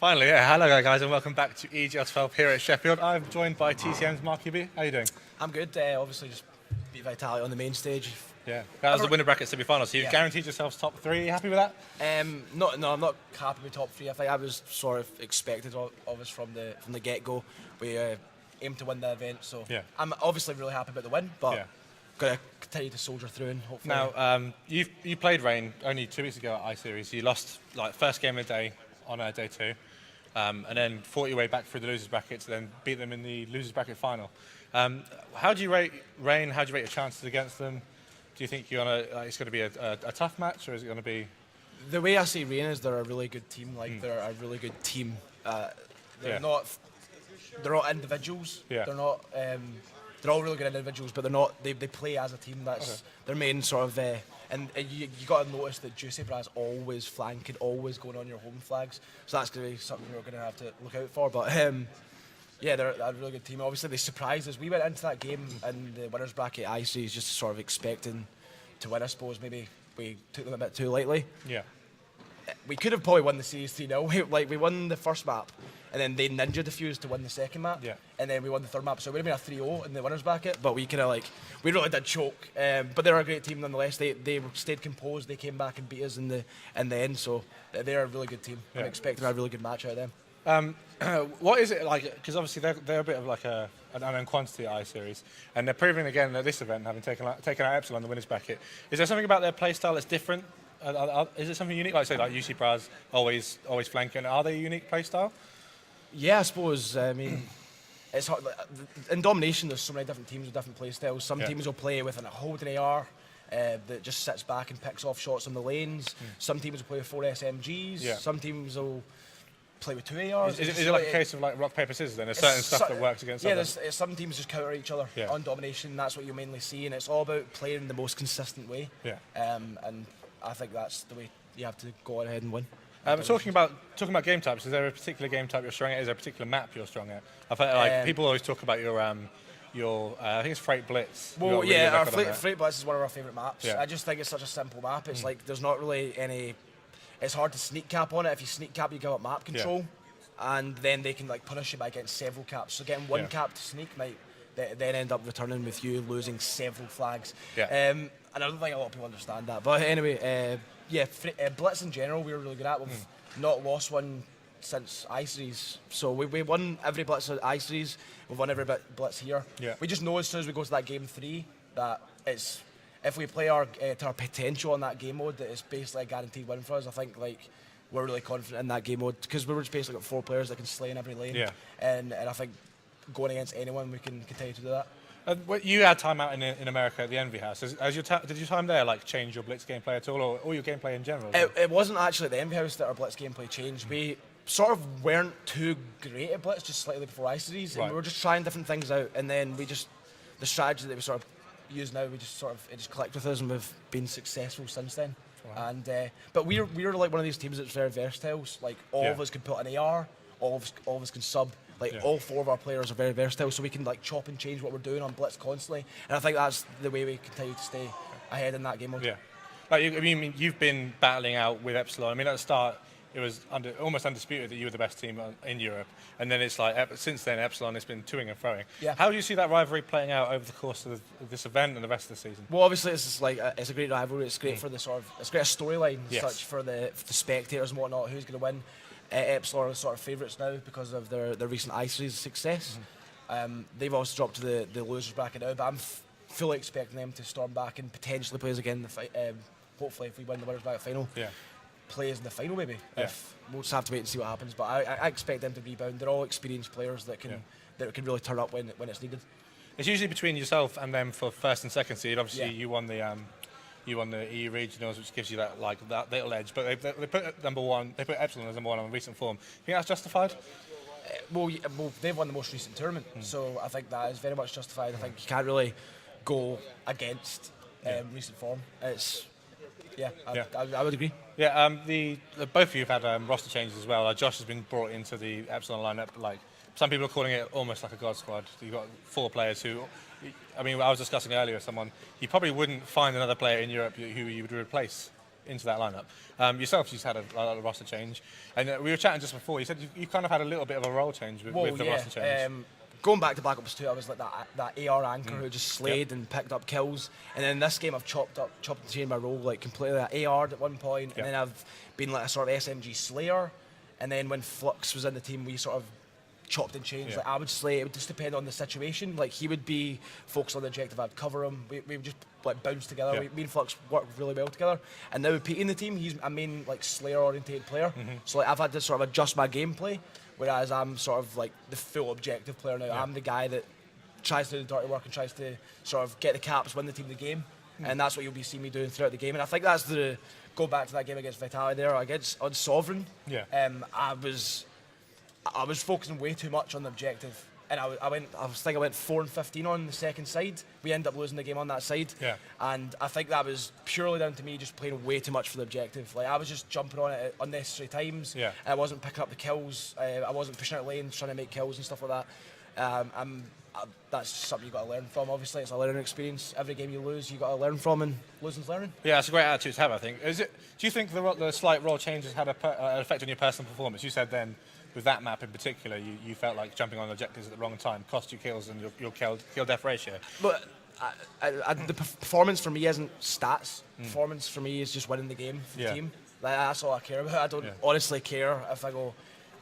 Finally, yeah. Hello, guys, and welcome back to EGL12 here at Sheffield. I'm joined by TCM's MarkyB. How are you doing? I'm good. Obviously, just beat Vitality on the main stage. Yeah, that was the winner bracket semi-final, so you've guaranteed yourselves top three. Are you happy with that? No, I'm not happy with top three. I think I was sort of expected of us from the get-go. We aimed to win the event, so I'm obviously really happy about the win, but got to continue to soldier through and hopefully. Now, you played Rain only 2 weeks ago at I-Series. You lost like first game of the day on day 2. And then fought your way back through the losers bracket to then beat them in the losers bracket final. How do you rate Rain? How do you rate your chances against them? Do you think it's going to be a tough match, or is it going to be? The way I see Rain is they're a really good team. They're a really good team. They're not individuals. Yeah. They're not. They're all really good individuals, but they're not. They play as a team. That's their main sort of. And you got to notice that Juicy Bra's always flanking, always going on your home flags. So that's going to be something we're going to have to look out for. But yeah, they're a really good team. Obviously, they surprised us. We went into that game in the winners bracket I-Series just sort of expecting to win. I suppose maybe we took them a bit too lightly. Yeah. We could have probably won the series 3-0. We won the first map, and then they ninja defused to win the second map, and then we won the third map. So it would have been a 3-0 in the winners bracket, but we kind of we really did choke. But they're a great team nonetheless. They stayed composed. They came back and beat us in the end. So they're a really good team. I'm expecting a really good match out of them. What is it like? Because obviously they're a bit of like an unknown quantity at I-Series, and they're proving again at this event, having taken out Epsilon in the winners bracket. Is there something about their play style that's different? Is it something unique? Like say, like UC Braz always flanking. Are they a unique play style? Yeah, I suppose. I mean, it's hard. In Domination, there's so many different teams with different play styles. Some teams will play with a holding AR that just sits back and picks off shots on the lanes. Some teams will play with 4 SMGs. Some teams will play with 2 ARs. Is it like a case of like rock, paper, scissors then? There's certain stuff that works against others? Yeah, some teams just counter each other on Domination. That's what you mainly see, and it's all about playing the most consistent way. Yeah. And I think that's the way you have to go ahead and win. Talking about game types, is there a particular game type you're strong at? Is there a particular map you're strong at? I've heard, people always talk about your I think it's Freight Blitz. Well, yeah, our Freight Blitz is one of our favourite maps. Yeah. I just think it's such a simple map. It's like there's not really any. It's hard to sneak cap on it. If you sneak cap, you give up map control, and then they can punish you by getting several caps. So getting one cap to sneak might then end up returning with you losing several flags. Yeah. And I don't think a lot of people understand that. But anyway, Blitz in general we were really good at. We've not lost one since I-Series. So we won every Blitz at I-Series. We've won every Blitz here. Yeah. We just know as soon as we go to that game 3 that if we play to our potential on that game mode, that it's basically a guaranteed win for us. I think we're really confident in that game mode because we're just basically got 4 players that can slay in every lane. Yeah. And I think going against anyone, we can continue to do that. You had time out in America at the Envy House. Did your time there change your Blitz gameplay at all, or your gameplay in general? It wasn't actually at the Envy House that our Blitz gameplay changed. We sort of weren't too great at Blitz just slightly before I-Series, and we were just trying different things out. And then the strategy that we sort of use now, it just clicked with us, and we've been successful since then. Wow. And but we're like one of these teams that's very versatile. Like all of us can put an AR, all of us can sub. All 4 of our players are very versatile, so we can chop and change what we're doing on Blitz constantly. And I think that's the way we continue to stay ahead in that game mode. Yeah. You've been battling out with Epsilon. I mean, at the start, it was almost undisputed that you were the best team in Europe. And then it's since then, Epsilon has been toing and froing. Yeah. How do you see that rivalry playing out over the course of this event and the rest of the season? Well, obviously, it's a great rivalry. It's great for the it's great storyline, such for the spectators and whatnot. Who's going to win? Epsilon are sort of favourites now because of their recent I-Series success. They've also dropped to the losers bracket now, but I'm fully expecting them to storm back and potentially play us again. Hopefully, if we win the winners bracket final, play us in the final maybe. We'll just have to wait and see what happens. But I expect them to rebound. They're all experienced players that can really turn up when it's needed. It's usually between yourself and them for first and second seed. Obviously, you won the EU regionals, which gives you that little edge. But they put number 1. They put Epsilon as number 1 on recent form. Do you think that's justified? Well, they've won the most recent tournament, so I think that is very much justified. I think you can't really go against recent form. I would agree. Yeah, both of you have had roster changes as well. Josh has been brought into the Epsilon lineup. Some people are calling it almost like a god squad. You've got 4 players who. I mean, I was discussing earlier with someone. You probably wouldn't find another player in Europe who you would replace into that lineup. Yourself, you've had a roster change, and we were chatting just before. You said you kind of had a little bit of a role change with the roster change. Going back to Black Ops 2, I was like that AR anchor who just slayed and picked up kills. And then in this game, I've chopped and changed my role like completely. I AR'd at one point, and then I've been like a sort of SMG slayer. And then when Flux was in the team, we sort of chopped and changed. Like I would slay. It would just depend on the situation. Like he would be focused on the objective, I'd cover him. We would just like bounce together. Me and Flux work really well together. And now with Pete in the team, he's a main like slayer oriented player. So like I've had to sort of adjust my gameplay. Whereas I'm sort of like the full objective player now. I'm the guy that tries to do the dirty work and tries to sort of get the caps, win the team the game. And that's what you'll be seeing me doing throughout the game. And I think that's go back to that game against Vitality there, on Sovereign. I was focusing way too much on the objective. And I think I went 4 and 15 on the second side. We ended up losing the game on that side. And I think that was purely down to me just playing way too much for the objective. Like I was just jumping on it at unnecessary times. And I wasn't picking up the kills. I wasn't pushing out lanes, trying to make kills and stuff like that. That's something you've got to learn from. Obviously, it's a learning experience. Every game you lose, you've got to learn from, and losing's learning. Yeah, it's a great attitude to have, I think. Do you think the slight role changes had an effect on your personal performance? You said then, with that map in particular, you felt like jumping on objectives at the wrong time cost you kills and your kill death ratio. But the performance for me isn't stats. Performance for me is just winning the game for the team. Like, that's all I care about. I don't honestly care if I go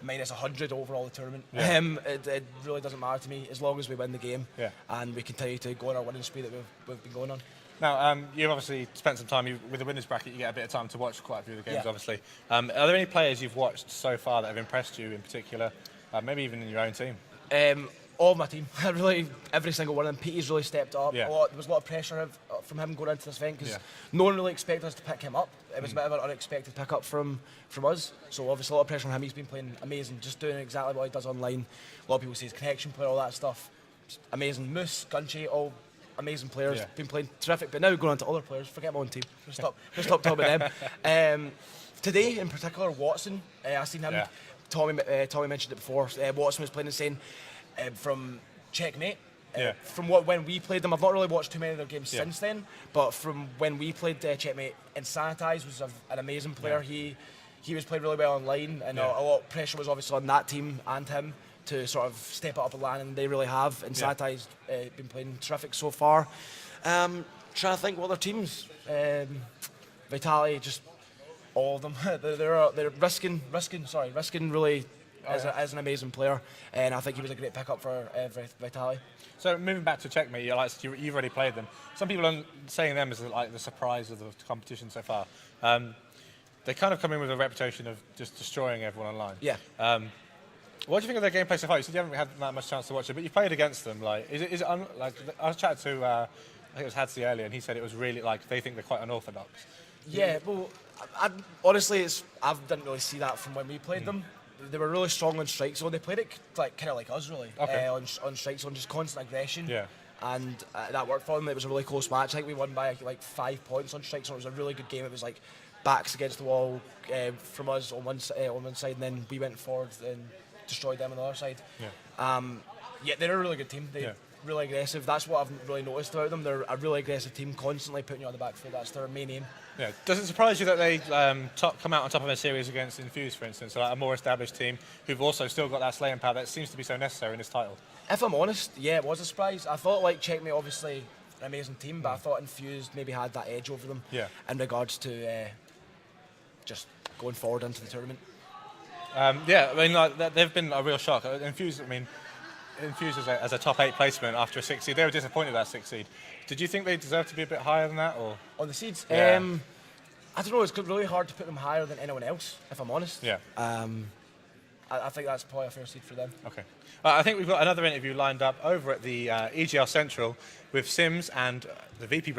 minus 100 overall the tournament. It really doesn't matter to me as long as we win the game and we continue to go on our winning spree that we've been going on. Now, you've obviously spent some time with the winners bracket. You get a bit of time to watch quite a few of the games, obviously. Are there any players you've watched so far that have impressed you in particular, maybe even in your own team? All of my team, really, every single one of them. Petey's really stepped up. There was a lot of pressure from him going into this event because no one really expected us to pick him up. It was a bit of an unexpected pick-up from us. So obviously a lot of pressure on him. He's been playing amazing, just doing exactly what he does online. A lot of people say he's a connection player, all that stuff. Amazing. Moose, Gunchi, all amazing players. Been playing terrific. But now going on to other players. Forget my own team. Just stop talking about them. Today in particular, Watson. I seen him. Tommy mentioned it before. Watson was playing insane. From Checkmate, from when we played them, I've not really watched too many of their games since then, but from when we played Checkmate, Insanitize was an amazing player. He was playing really well online, and a lot of pressure was obviously on that team and him to sort of step it up a line, and they really have. Insanitize been playing terrific so far. Trying to think what other teams. Vitality, just all of them. they're risking really. As an amazing player, and I think he was a great pickup for Vitality. So moving back to Checkmate, you've already played them. Some people are saying them as like the surprise of the competition so far. They kind of come in with a reputation of just destroying everyone online. What do you think of their gameplay so far? You said you haven't had that much chance to watch it, but you played against them. Like, I was chatting to I think it was Hadzi earlier, and he said it was really like they think they're quite unorthodox. Well, honestly, I didn't really see that from when we played them. They were really strong on strike zone. They played it kind of like us, really, on strike zone, just constant aggression. And that worked for them. It was a really close match. I think we won by like 5 points on strike zone. It was a really good game. It was like backs against the wall from us on one side, and then we went forward and destroyed them on the other side. They're a really good team. They're really aggressive. That's what I've really noticed about them. They're a really aggressive team, constantly putting you on the back foot. That's their main aim. Does it surprise you that they come out on top of a series against Infuse, for instance, like a more established team who've also still got that slaying power that seems to be so necessary in this title? If I'm honest, it was a surprise. I thought like Checkmate, obviously an amazing team, but I thought Infuse maybe had that edge over them in regards to just going forward into the tournament. I mean, like, they've been a real shock. Infuse as a top 8 placement after a 6 seed. They were disappointed with that 6 seed. Did you think they deserved to be a bit higher than that, or on the seeds? I don't know. It's really hard to put them higher than anyone else, if I'm honest. I think that's probably a fair seed for them. Okay. I think we've got another interview lined up over at the EGL Central with Sims and the VP.